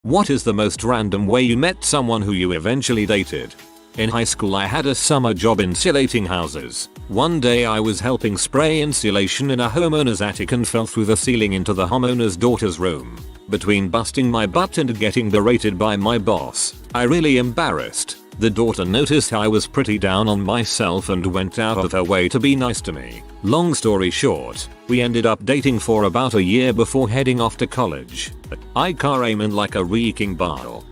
What is the most random way you met someone who you eventually dated? In high school I had a summer job insulating houses. One day I was helping spray insulation in a homeowner's attic and fell through the ceiling into the homeowner's daughter's room. Between busting my butt and getting berated by my boss, I really embarrassed. The daughter noticed I was pretty down on myself and went out of her way to be nice to me. Long story short, we ended up dating for about a year before heading off to college. I came in like a reeking bile.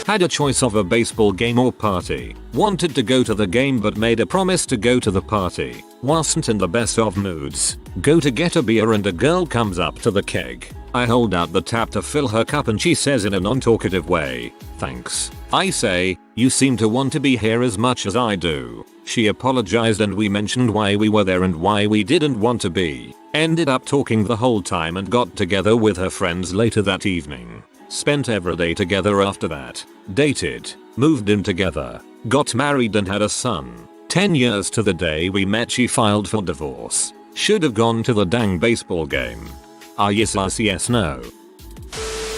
Had a choice of a baseball game or party. Wanted to go to the game but made a promise to go to the party. Wasn't in the best of moods. Go to get a beer and a girl comes up to the keg. I hold out the tap to fill her cup and she says in a non-talkative way, "Thanks." I say, "You seem to want to be here as much as I do." She apologized and we mentioned why we were there and why we didn't want to be. Ended up talking the whole time and got together with her friends later that evening. Spent every day together after that. Dated, moved in together, got married and had a son. 10 years to the day we met she filed for divorce. Should have gone to the dang baseball game. Yes no.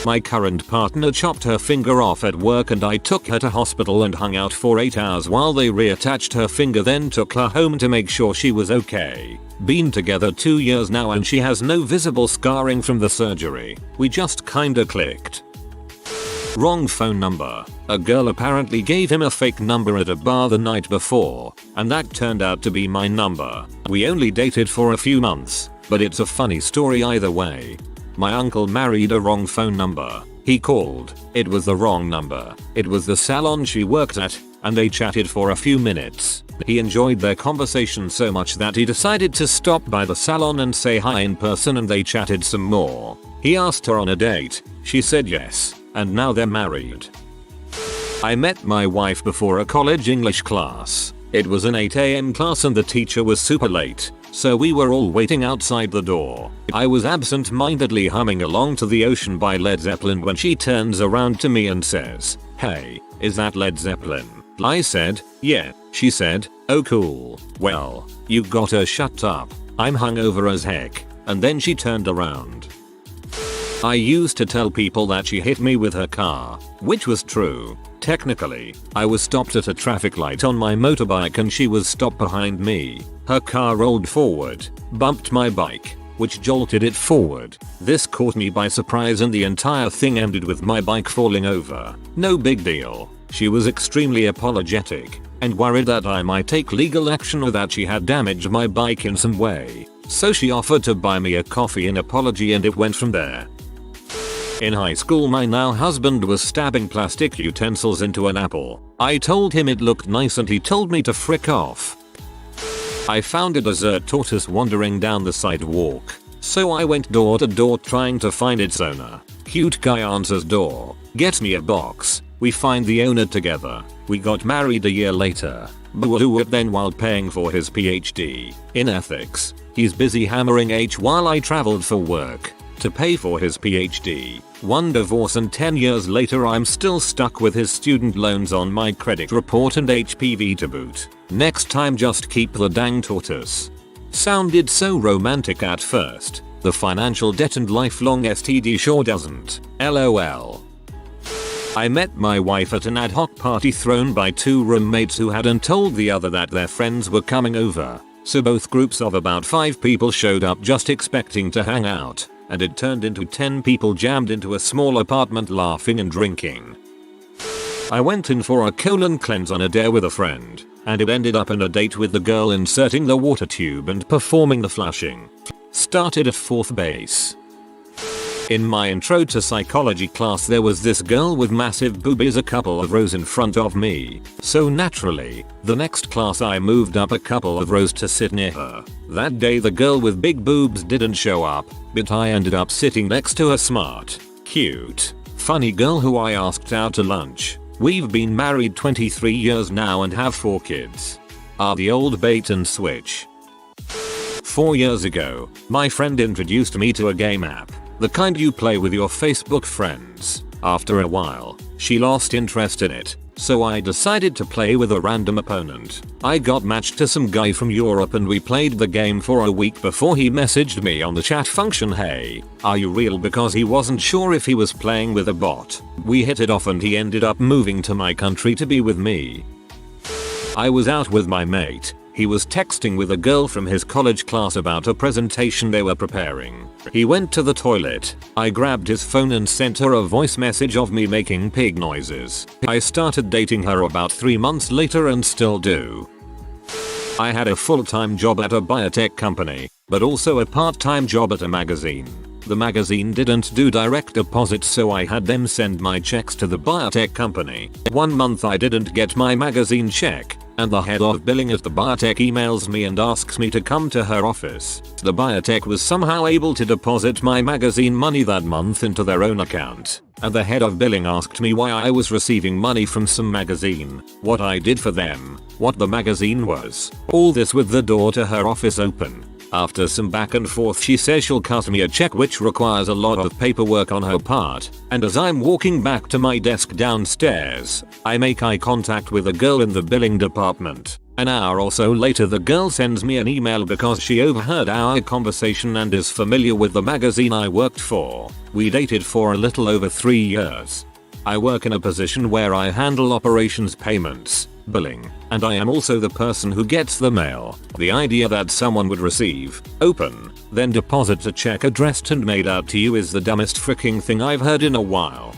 My current partner chopped her finger off at work and I took her to hospital and hung out for 8 hours while they reattached her finger, then took her home to make sure she was okay. Been together 2 years now and she has no visible scarring from the surgery. We just kinda clicked. Wrong phone number. A girl apparently gave him a fake number at a bar the night before, and that turned out to be my number. We only dated for a few months, but it's a funny story either way. My uncle married a wrong phone number. He called. It was the wrong number. It was the salon she worked at, and they chatted for a few minutes. He enjoyed their conversation so much that he decided to stop by the salon and say hi in person, and they chatted some more. He asked her on a date. She said yes, and now they're married. I met my wife before a college English class. It was an 8 AM class and the teacher was super late, so we were all waiting outside the door. I was absent-mindedly humming Along to the Ocean by Led Zeppelin when she turns around to me and says, "Hey, is that Led Zeppelin?" I said, "Yeah." She said, "Oh cool. Well, you gotta shut up. I'm hungover as heck." And then she turned around. I used to tell people that she hit me with her car, which was true. Technically, I was stopped at a traffic light on my motorbike and she was stopped behind me. Her car rolled forward, bumped my bike, which jolted it forward. This caught me by surprise and the entire thing ended with my bike falling over. No big deal. She was extremely apologetic and worried that I might take legal action or that she had damaged my bike in some way. So she offered to buy me a coffee in apology and it went from there. In high school my now husband was stabbing plastic utensils into an apple. I told him it looked nice and he told me to frick off. I found a desert tortoise wandering down the sidewalk, so I went door to door trying to find its owner. Cute guy answers door, gets me a box, we find the owner together. We got married a year later. But then while paying for his PhD in ethics, he's busy hammering H while I traveled for work to pay for his PhD. One divorce and 10 years later I'm still stuck with his student loans on my credit report and HPV to boot. Next time just keep the dang tortoise. Sounded so romantic at first. The financial debt and lifelong STD sure doesn't. LOL. I met my wife at an ad hoc party thrown by 2 roommates who hadn't told the other that their friends were coming over. So both groups of about 5 people showed up just expecting to hang out, and it turned into 10 people jammed into a small apartment laughing and drinking. I went in for a colon cleanse on a dare with a friend, and it ended up in a date with the girl inserting the water tube and performing the flushing. Started at 4th base. In my intro to psychology class there was this girl with massive boobies a couple of rows in front of me, so naturally, the next class I moved up a couple of rows to sit near her. That day the girl with big boobs didn't show up, but I ended up sitting next to a smart, cute, funny girl who I asked out to lunch. We've been married 23 years now and have 4 kids. The old bait and switch. 4 years ago, my friend introduced me to a game app. The kind you play with your Facebook friends. After a while, she lost interest in it, So I decided to play with a random opponent. I got matched to some guy from Europe and we played the game for a week before he messaged me on the chat function, "Hey, are you real?" because he wasn't sure if he was playing with a bot. We hit it off and he ended up moving to my country to be with me. I was out with my mate. He was texting with a girl from his college class about a presentation they were preparing. He went to the toilet. I grabbed his phone and sent her a voice message of me making pig noises. I started dating her about 3 months later and still do. I had a full-time job at a biotech company, but also a part-time job at a magazine. The magazine didn't do direct deposits, so I had them send my checks to the biotech company. One month I didn't get my magazine check, and the head of billing at the biotech emails me and asks me to come to her office. The biotech was somehow able to deposit my magazine money that month into their own account, and the head of billing asked me why I was receiving money from some magazine, what I did for them, what the magazine was. All this with the door to her office open. After some back and forth, she says she'll cut me a check, which requires a lot of paperwork on her part, and as I'm walking back to my desk downstairs, I make eye contact with a girl in the billing department. An hour or so later, the girl sends me an email because she overheard our conversation and is familiar with the magazine I worked for. We dated for a little over 3 years. I work in a position where I handle operations, payments, billing, and I am also the person who gets the mail. The idea that someone would receive, open, then deposit a check addressed and made out to you is the dumbest freaking thing I've heard in a while.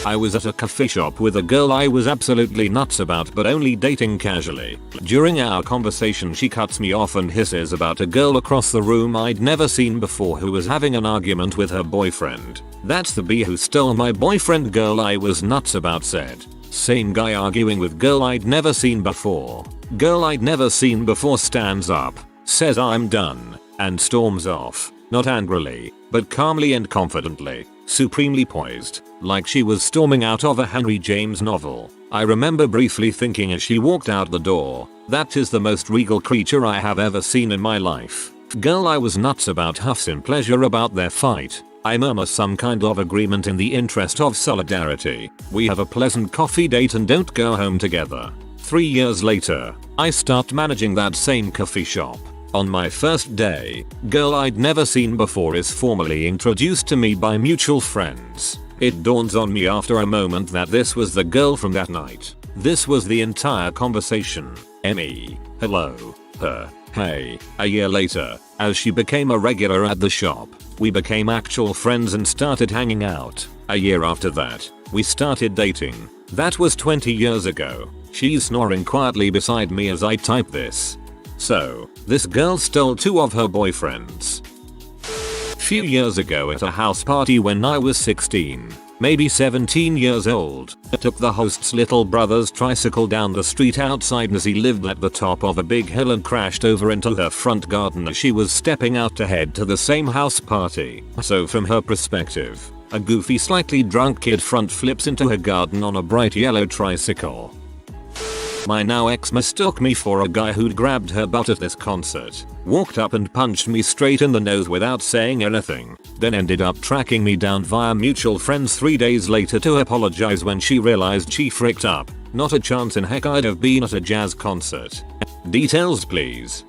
I was at a coffee shop with a girl I was absolutely nuts about, but only dating casually. During our conversation, she cuts me off and hisses about a girl across the room I'd never seen before who was having an argument with her boyfriend. "That's the B who stole my boyfriend," girl I was nuts about said. Same guy arguing with girl I'd never seen before. Girl I'd never seen before stands up, says "I'm done," and storms off. Not angrily, but calmly and confidently, supremely poised, like she was storming out of a Henry James novel. I remember briefly thinking as she walked out the door, that is the most regal creature I have ever seen in my life. Girl I was nuts about huffs in pleasure about their fight. I murmur some kind of agreement in the interest of solidarity. We have a pleasant coffee date and don't go home together. 3 years later, I start managing that same coffee shop. On my first day, girl I'd never seen before is formally introduced to me by mutual friends. It dawns on me after a moment that this was the girl from that night. This was the entire conversation. Me, hello, her, hey. A year later, as she became a regular at the shop, we became actual friends and started hanging out. A year after that, we started dating. That was 20 years ago. She's snoring quietly beside me as I type this. So, this girl stole 2 of her boyfriends. Few years ago at a house party when I was 16, maybe 17 years old, I took the host's little brother's tricycle down the street outside as he lived at the top of a big hill and crashed over into her front garden as she was stepping out to head to the same house party. So from her perspective, a goofy, slightly drunk kid front flips into her garden on a bright yellow tricycle. My now ex mistook me for a guy who'd grabbed her butt at this concert, walked up and punched me straight in the nose without saying anything, then ended up tracking me down via mutual friends 3 days later to apologize when she realized she fricked up. Not a chance in heck I'd have been at a jazz concert. Details please.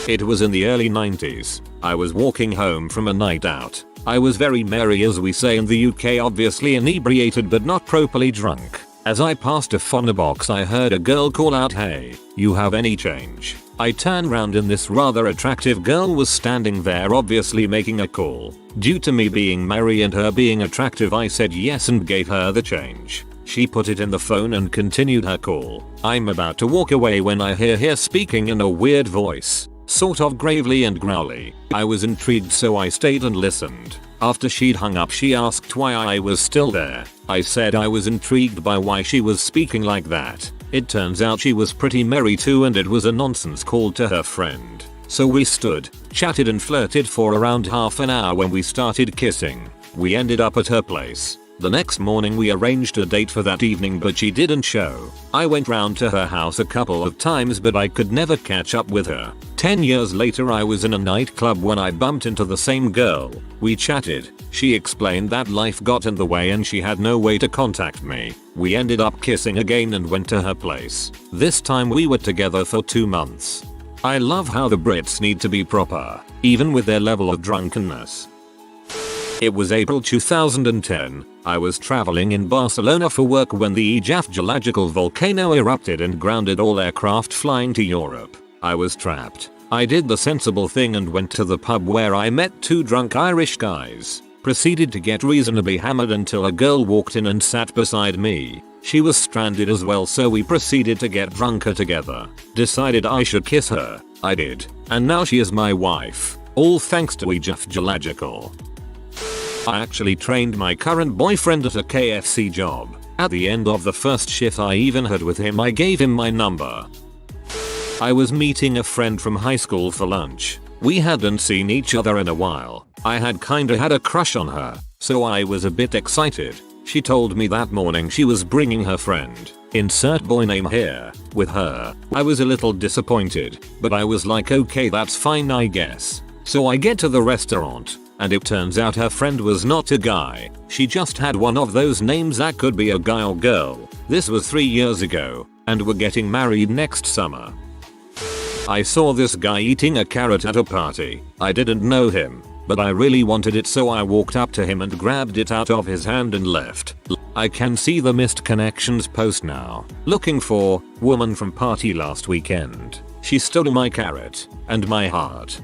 It was in the early 90s. I was walking home from a night out. I was very merry, as we say in the UK, obviously inebriated but not properly drunk. As I passed a phono box, I heard a girl call out, "Hey, you have any change?" I turned round and this rather attractive girl was standing there, obviously making a call. Due to me being merry and her being attractive, I said yes and gave her the change. She put it in the phone and continued her call. I'm about to walk away when I hear her speaking in a weird voice, sort of gravely and growly. I was intrigued, so I stayed and listened. After she'd hung up, she asked why I was still there. I said I was intrigued by why she was speaking like that. It turns out she was pretty merry too, and it was a nonsense call to her friend. So we stood, chatted and flirted for around half an hour when we started kissing. We ended up at her place. The next morning we arranged a date for that evening, but she didn't show. I went round to her house a couple of times, but I could never catch up with her. 10 years later I was in a nightclub when I bumped into the same girl. We chatted. She explained that life got in the way and she had no way to contact me. We ended up kissing again and went to her place. This time we were together for 2 months. I love how the Brits need to be proper, even with their level of drunkenness. It was April 2010. I was traveling in Barcelona for work when the geological volcano erupted and grounded all aircraft flying to Europe. I was trapped. I did the sensible thing and went to the pub where I met 2 drunk Irish guys. Proceeded to get reasonably hammered until a girl walked in and sat beside me. She was stranded as well, so we proceeded to get drunker together. Decided I should kiss her. I did. And now she is my wife. All thanks to geological. I actually trained my current boyfriend at a KFC job. At the end of the first shift I even had with him. I gave him my number. I was meeting a friend from high school for lunch. We hadn't seen each other in a while. I had kinda had a crush on her, so I was a bit excited. She told me that morning she was bringing her friend, insert boy name here, with her. I was a little disappointed, but I was like, okay, that's fine I guess. So I get to the restaurant, and it turns out her friend was not a guy. She just had one of those names that could be a guy or girl. This was 3 years ago, and we're getting married next summer. I saw this guy eating a carrot at a party. I didn't know him, but I really wanted it, so I walked up to him and grabbed it out of his hand and left. I can see the missed connections post now. Looking for woman from party last weekend. She stole my carrot and my heart.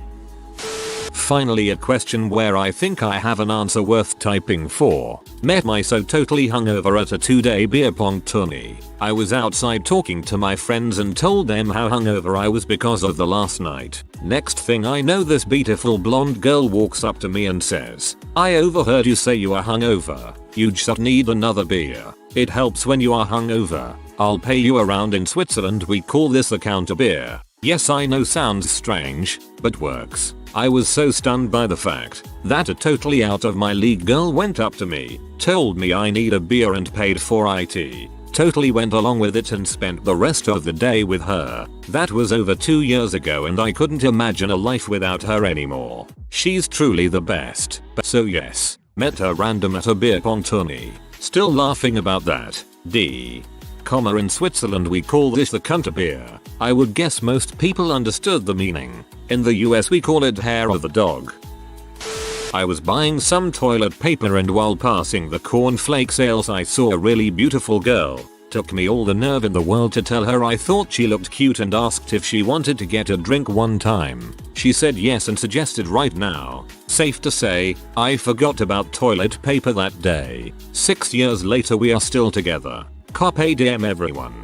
Finally, a question where I think I have an answer worth typing for. Met my so totally hungover at a 2-day beer pong tourney. I was outside talking to my friends and told them how hungover I was because of the last night. Next thing I know, this beautiful blonde girl walks up to me and says, "I overheard you say you are hungover. You just need another beer. It helps when you are hungover. I'll pay you around in Switzerland. We call this a counter beer." Yes, I know, sounds strange, but works. I was so stunned by the fact that a totally out of my league girl went up to me, told me I need a beer and paid for it. Totally went along with it and spent the rest of the day with her. That was over 2 years ago and I couldn't imagine a life without her anymore. She's truly the best. So yes, met her random at a beer pong tourney. Still laughing about that. In Switzerland we call this the counter beer. I would guess most people understood the meaning. In the US we call it hair of the dog. I was buying some toilet paper and while passing the cornflake sales I saw a really beautiful girl. Took me all the nerve in the world to tell her I thought she looked cute and asked if she wanted to get a drink one time. She said yes and suggested right now. Safe to say, I forgot about toilet paper that day. 6 years later we are still together. Carpe diem everyone.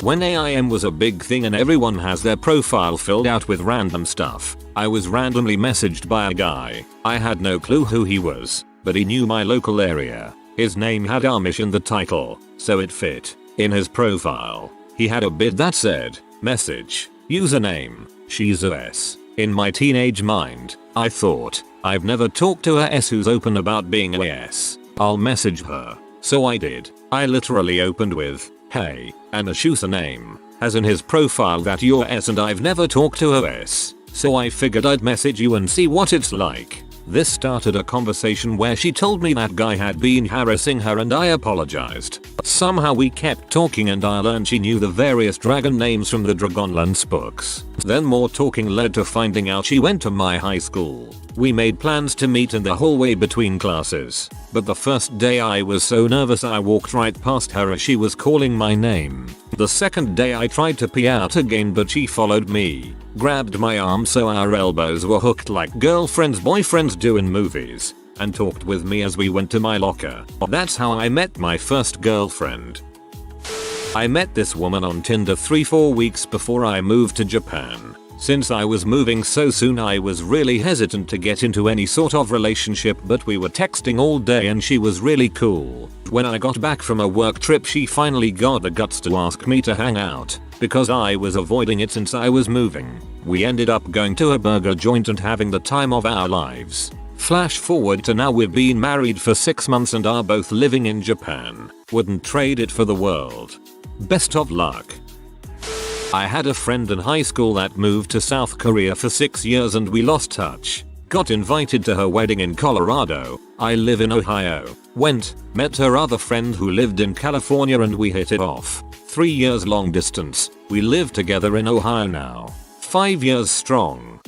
When AIM was a big thing and everyone has their profile filled out with random stuff, I was randomly messaged by a guy. I had no clue who he was, but he knew my local area. His name had Amish in the title, so it fit. In his profile, he had a bit that said, message, username, she's a S. In my teenage mind, I thought, I've never talked to a S who's open about being a S. I'll message her. So I did. I literally opened with, "Hey," and a username, as in his profile that you're S and I've never talked to a S. So I figured I'd message you and see what it's like. This started a conversation where she told me that guy had been harassing her and I apologized. Somehow we kept talking and I learned she knew the various dragon names from the Dragonlance books. Then more talking led to finding out she went to my high school. We made plans to meet in the hallway between classes, but the first day I was so nervous I walked right past her as she was calling my name. The second day I tried to pee out again but she followed me, grabbed my arm so our elbows were hooked like girlfriends boyfriends do in movies, and talked with me as we went to my locker. That's how I met my first girlfriend. I met this woman on Tinder 3-4 weeks before I moved to Japan. Since I was moving so soon I was really hesitant to get into any sort of relationship, but we were texting all day and she was really cool. When I got back from a work trip she finally got the guts to ask me to hang out, because I was avoiding it since I was moving. We ended up going to a burger joint and having the time of our lives. Flash forward to now, we've been married for 6 months and are both living in Japan. Wouldn't trade it for the world. Best of luck. I had a friend in high school that moved to South Korea for 6 years and we lost touch. Got invited to her wedding in Colorado. I live in Ohio. Went, met her other friend who lived in California and we hit it off. 3 years long distance. We live together in Ohio now. 5 years strong.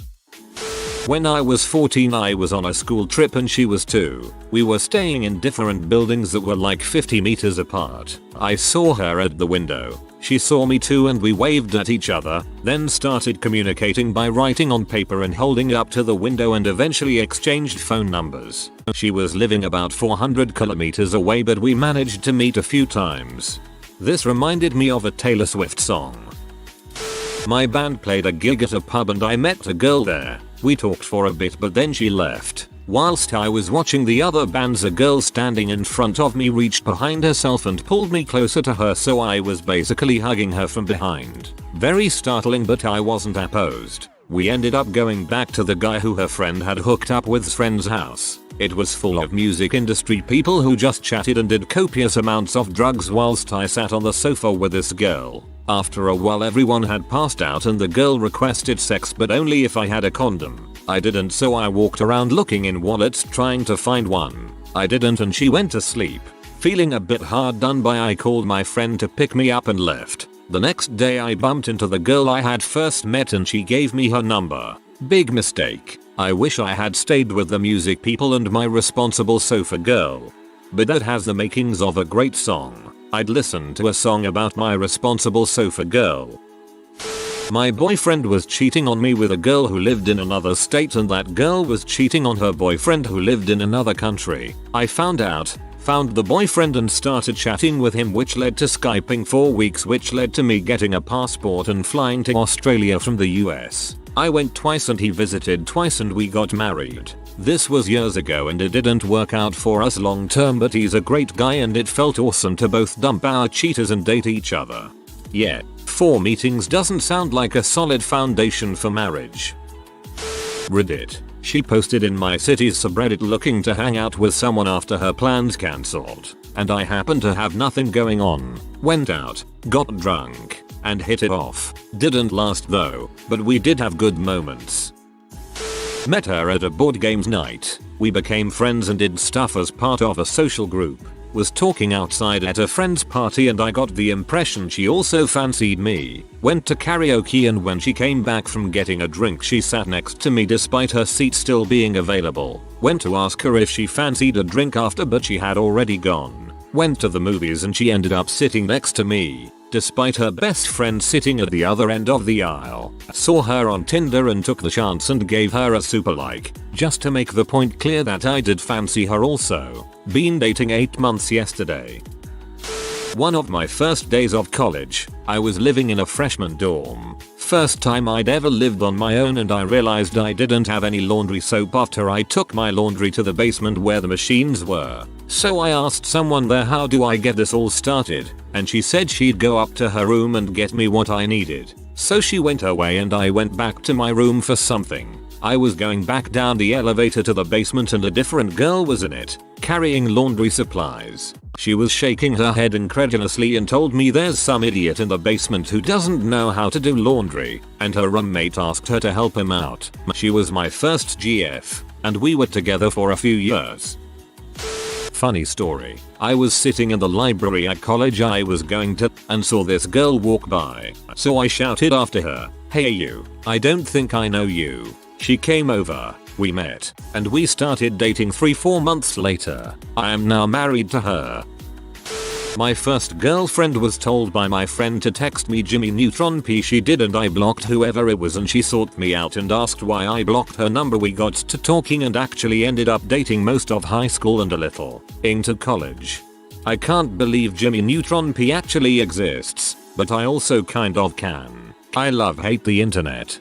When I was 14 I was on a school trip and she was too. We were staying in different buildings that were like 50 meters apart. I saw her at the window. She saw me too and we waved at each other, then started communicating by writing on paper and holding it up to the window and eventually exchanged phone numbers. She was living about 400 kilometers away but we managed to meet a few times. This reminded me of a Taylor Swift song. My band played a gig at a pub and I met a girl there. We talked for a bit but then she left. Whilst I was watching the other bands, a girl standing in front of me reached behind herself and pulled me closer to her, so I was basically hugging her from behind. Very startling but I wasn't opposed. We ended up going back to the guy who her friend had hooked up with's friend's house. It was full of music industry people who just chatted and did copious amounts of drugs whilst I sat on the sofa with this girl. After a while everyone had passed out and the girl requested sex but only if I had a condom. I didn't, so I walked around looking in wallets trying to find one. I didn't and she went to sleep. Feeling a bit hard done by, I called my friend to pick me up and left. The next day I bumped into the girl I had first met and she gave me her number. Big mistake. I wish I had stayed with the music people and my responsible sofa girl. But that has the makings of a great song. I'd listen to a song about my responsible sofa girl. My boyfriend was cheating on me with a girl who lived in another state and that girl was cheating on her boyfriend who lived in another country. I found out, found the boyfriend and started chatting with him, which led to Skyping 4 weeks, which led to me getting a passport and flying to Australia from the US. I went twice and he visited twice and we got married. This was years ago and it didn't work out for us long term, but he's a great guy and it felt awesome to both dump our cheaters and date each other. Yeah, 4 meetings doesn't sound like a solid foundation for marriage. Reddit. She posted in my city's subreddit looking to hang out with someone after her plans cancelled. And I happened to have nothing going on. Went out, got drunk, and hit it off. Didn't last though, but we did have good moments. Met her at a board games night. We became friends and did stuff as part of a social group. Was talking outside at a friend's party and I got the impression she also fancied me. Went to karaoke and when she came back from getting a drink she sat next to me despite her seat still being available. Went to ask her if she fancied a drink after, but she had already gone. Went to the movies and she ended up sitting next to me, despite her best friend sitting at the other end of the aisle. Saw her on Tinder and took the chance and gave her a super like, just to make the point clear that I did fancy her also. Been dating 8 months yesterday. One of my first days of college, I was living in a freshman dorm. First time I'd ever lived on my own and I realized I didn't have any laundry soap after I took my laundry to the basement where the machines were. So I asked someone there, how do I get this all started? And she said she'd go up to her room and get me what I needed. So she went away and I went back to my room for something. I was going back down the elevator to the basement and a different girl was in it, carrying laundry supplies. She was shaking her head incredulously and told me there's some idiot in the basement who doesn't know how to do laundry, and her roommate asked her to help him out. She was my first GF, and we were together for a few years. Funny story. I was sitting in the library at college I was going to and saw this girl walk by. So I shouted after her, "Hey you, I don't think I know you." She came over, we met, and we started dating 3-4 months later. I am now married to her. My first girlfriend was told by my friend to text me Jimmy Neutron P. She did and I blocked whoever it was and she sought me out and asked why I blocked her number. We got to talking and actually ended up dating most of high school and a little into college. I can't believe Jimmy Neutron P actually exists, but I also kind of can. I hate the internet.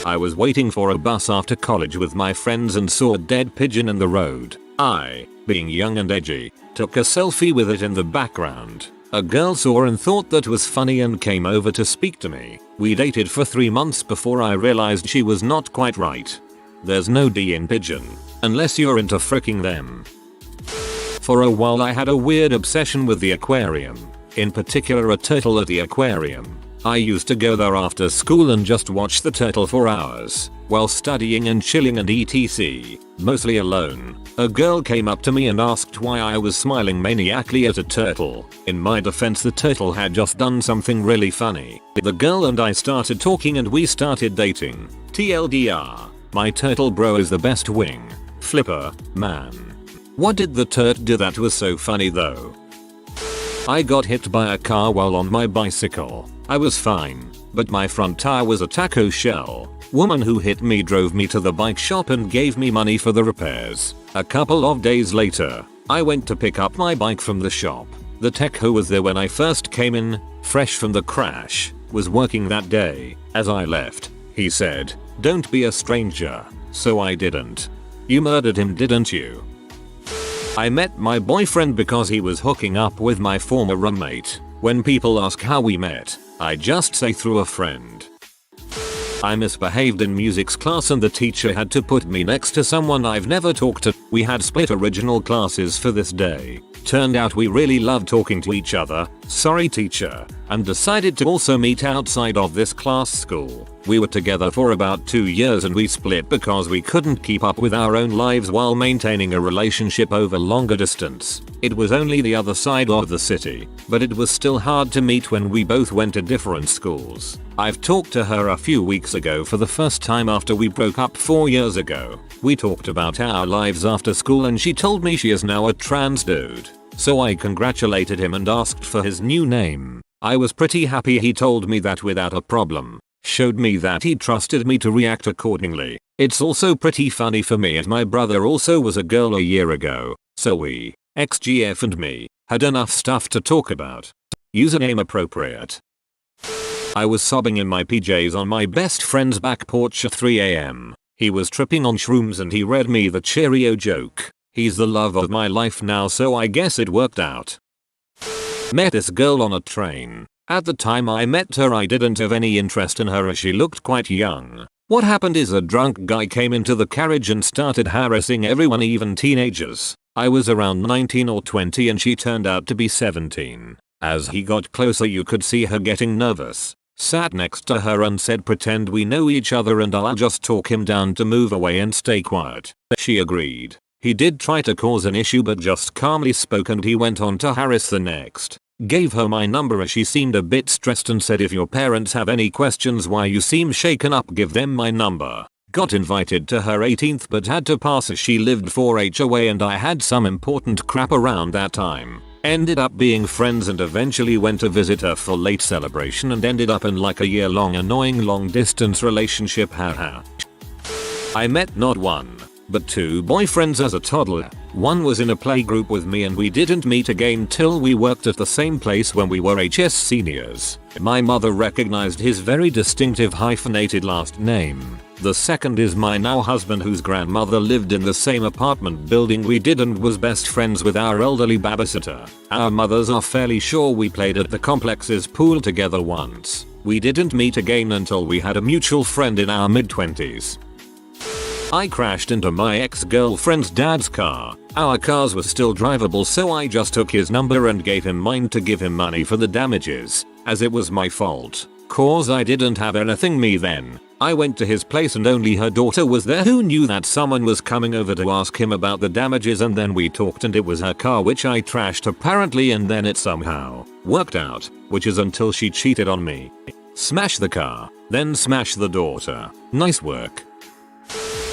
I was waiting for a bus after college with my friends and saw a dead pigeon in the road. I, being young and edgy, took a selfie with it in the background. A girl saw and thought that was funny and came over to speak to me. We dated for 3 months before I realized she was not quite right. There's no D in pigeon. Unless you're into fricking them. For a while I had a weird obsession with the aquarium. In particular a turtle at the aquarium. I used to go there after school and just watch the turtle for hours, while studying and chilling and etc. Mostly alone. A girl came up to me and asked why I was smiling maniacally at a turtle. In my defense, the turtle had just done something really funny. The girl and I started talking and we started dating. TLDR. My turtle bro is the best wing. Flipper, man. What did the turt do that was so funny though? I got hit by a car while on my bicycle. I was fine, but my front tire was a taco shell. Woman who hit me drove me to the bike shop and gave me money for the repairs. A couple of days later, I went to pick up my bike from the shop. The tech who was there when I first came in, fresh from the crash, was working that day. As I left, he said, "Don't be a stranger." So I didn't. You murdered him, didn't you? I met my boyfriend because he was hooking up with my former roommate. When people ask how we met, I just say through a friend. I misbehaved in music's class and the teacher had to put me next to someone I've never talked to. We had split original classes for this day. Turned out we really loved talking to each other, sorry teacher, and decided to also meet outside of this class school. We were together for about 2 years and we split because we couldn't keep up with our own lives while maintaining a relationship over longer distance. It was only the other side of the city, but it was still hard to meet when we both went to different schools. I've talked to her a few weeks ago for the first time after we broke up 4 years ago. We talked about our lives after school and she told me she is now a trans dude. So I congratulated him and asked for his new name. I was pretty happy he told me that without a problem. Showed me that he trusted me to react accordingly. It's also pretty funny for me as my brother also was a girl a year ago. So we, XGF and me, had enough stuff to talk about. Username appropriate. I was sobbing in my PJs on my best friend's back porch at 3 AM. He was tripping on shrooms and he read me the Cheerio joke. He's the love of my life now, so I guess it worked out. Met this girl on a train. At the time I met her I didn't have any interest in her as she looked quite young. What happened is a drunk guy came into the carriage and started harassing everyone, even teenagers. I was around 19 or 20 and she turned out to be 17. As he got closer you could see her getting nervous. Sat next to her and said, "Pretend we know each other and I'll just talk him down to move away and stay quiet." She agreed. He did try to cause an issue but just calmly spoke and he went on to harass the next. Gave her my number as she seemed a bit stressed and said, "If your parents have any questions why you seem shaken up, give them my number." Got invited to her 18th but had to pass as she lived 4H away and I had some important crap around that time. Ended up being friends and eventually went to visit her for late celebration and ended up in like a year-long annoying long distance relationship, haha. I met not one, but 2 boyfriends as a toddler. One was in a playgroup with me and we didn't meet again till we worked at the same place when we were HS seniors. My mother recognized his very distinctive hyphenated last name. The second is my now husband whose grandmother lived in the same apartment building we did and was best friends with our elderly babysitter. Our mothers are fairly sure we played at the complex's pool together once. We didn't meet again until we had a mutual friend in our mid-20s. I crashed into my ex-girlfriend's dad's car. Our cars were still drivable so I just took his number and gave him mine to give him money for the damages, as it was my fault. Cause I didn't have anything me then. I went to his place and only her daughter was there who knew that someone was coming over to ask him about the damages and then we talked and it was her car which I trashed apparently and then it somehow worked out, which is until she cheated on me. Smash the car, then smash the daughter. Nice work.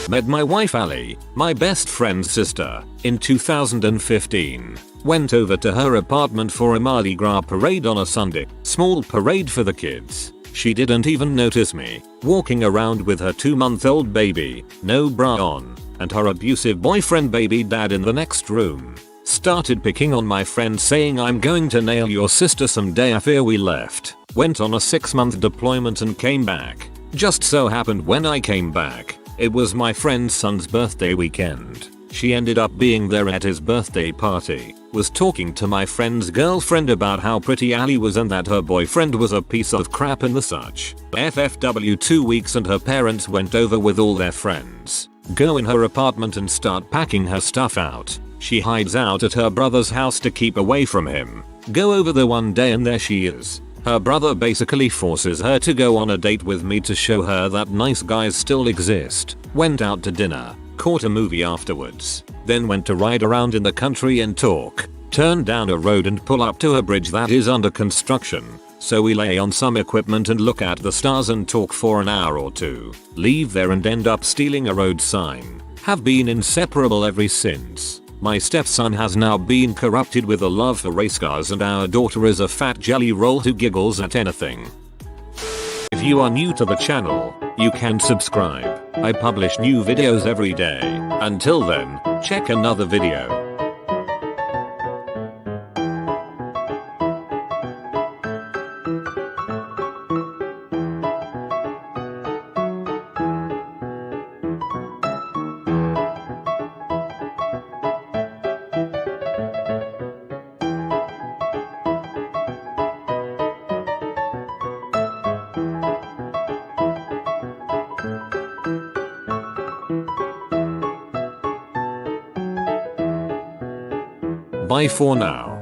Met my wife Ali, my best friend's sister, in 2015. Went over to her apartment for a Mardi Gras parade on a Sunday. Small parade for the kids. She didn't even notice me, walking around with her 2-month-old baby, no bra on, and her abusive boyfriend baby dad in the next room. Started picking on my friend saying, "I'm going to nail your sister someday." After we left, went on a 6-month deployment and came back. Just so happened when I came back, it was my friend's son's birthday weekend. She ended up being there at his birthday party, was talking to my friend's girlfriend about how pretty Ali was and that her boyfriend was a piece of crap and the such. FFW 2 weeks and her parents went over with all their friends. Go in her apartment and start packing her stuff out. She hides out at her brother's house to keep away from him. Go over there one day and there she is. Her brother basically forces her to go on a date with me to show her that nice guys still exist. Went out to dinner, caught a movie afterwards, then went to ride around in the country and talk. Turned down a road and pull up to a bridge that is under construction. So we lay on some equipment and look at the stars and talk for an hour or two. Leave there and end up stealing a road sign. Have been inseparable ever since. My stepson has now been corrupted with a love for race cars and our daughter is a fat jelly roll who giggles at anything. If you are new to the channel, you can subscribe. I publish new videos every day. Until then, check another video. Bye for now.